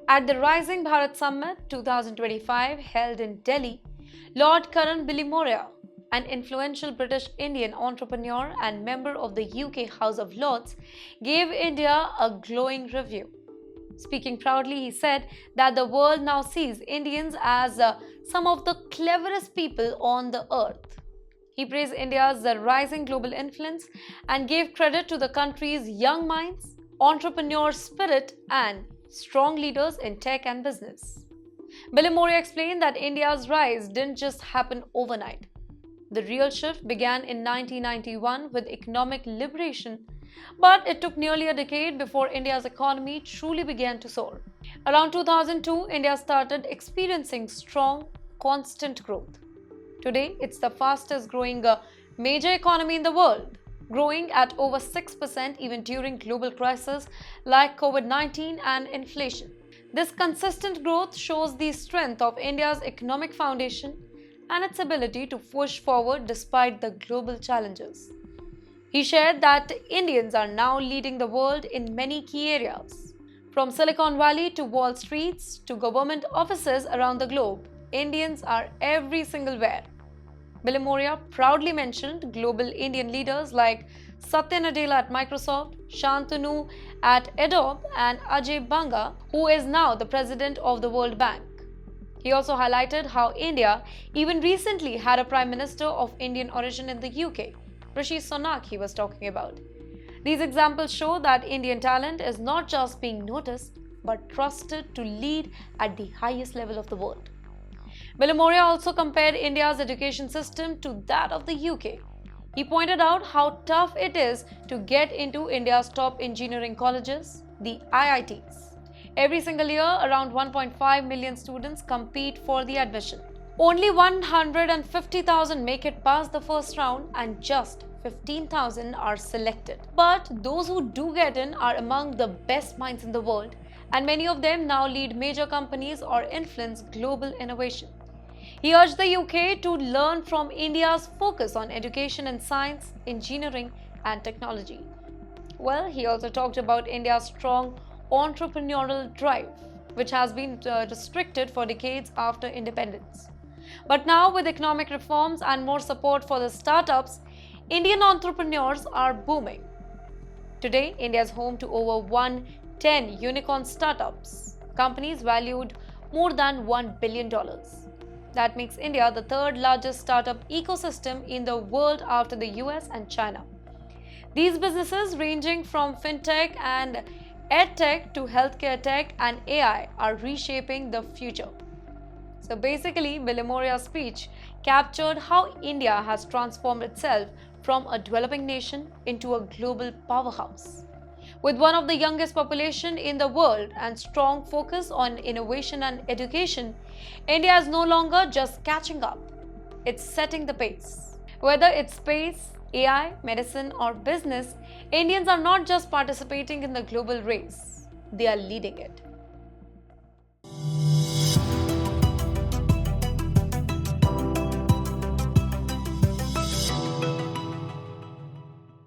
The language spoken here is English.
At the Rising Bharat Summit 2025 held in Delhi, Lord Karan Bilimoria, an influential British Indian entrepreneur and member of the UK House of Lords, gave India a glowing review. Speaking proudly, he said that the world now sees Indians as some of the cleverest people on the earth. He praised India's rising global influence and gave credit to the country's young minds, entrepreneur spirit, and strong leaders in tech and business. Bilimoria explained that India's rise didn't just happen overnight. The real shift began in 1991 with economic liberation, but it took nearly a decade before India's economy truly began to soar. Around 2002, India started experiencing strong, constant growth. Today, it's the fastest growing major economy in the world, growing at over 6% even during global crises like COVID-19 and inflation. This consistent growth shows the strength of India's economic foundation and its ability to push forward despite the global challenges. He shared that Indians are now leading the world in many key areas. From Silicon Valley to Wall Streets to government offices around the globe, Indians are every single where. Bilimoria proudly mentioned global Indian leaders like Satya Nadella at Microsoft, Shantanu at Adobe, and Ajay Banga, who is now the president of the World Bank. He also highlighted how India even recently had a Prime Minister of Indian origin in the UK, Rishi Sunak he was talking about. These examples show that Indian talent is not just being noticed, but trusted to lead at the highest level of the world. Bilimoria also compared India's education system to that of the UK. He pointed out how tough it is to get into India's top engineering colleges, the IITs. Every single year, around 1.5 million students compete for the admission. Only 150,000 make it past the first round and just 15,000 are selected. But those who do get in are among the best minds in the world, and many of them now lead major companies or influence global innovation. He urged the UK to learn from India's focus on education in science, engineering, and technology. Well, he also talked about India's strong entrepreneurial drive, which has been restricted for decades after independence. But now, with economic reforms and more support for the startups, Indian entrepreneurs are booming. Today, India is home to over 110 unicorn startups, companies valued more than $1 billion. That makes India the third largest startup ecosystem in the world after the US and China. These businesses, ranging from fintech and edtech to healthcare tech and AI, are reshaping the future. So basically, Bilimoria's speech captured how India has transformed itself from a developing nation into a global powerhouse. With one of the youngest population in the world and strong focus on innovation and education, India is no longer just catching up. It's setting the pace. Whether it's space, AI, medicine, or business, Indians are not just participating in the global race, they are leading it.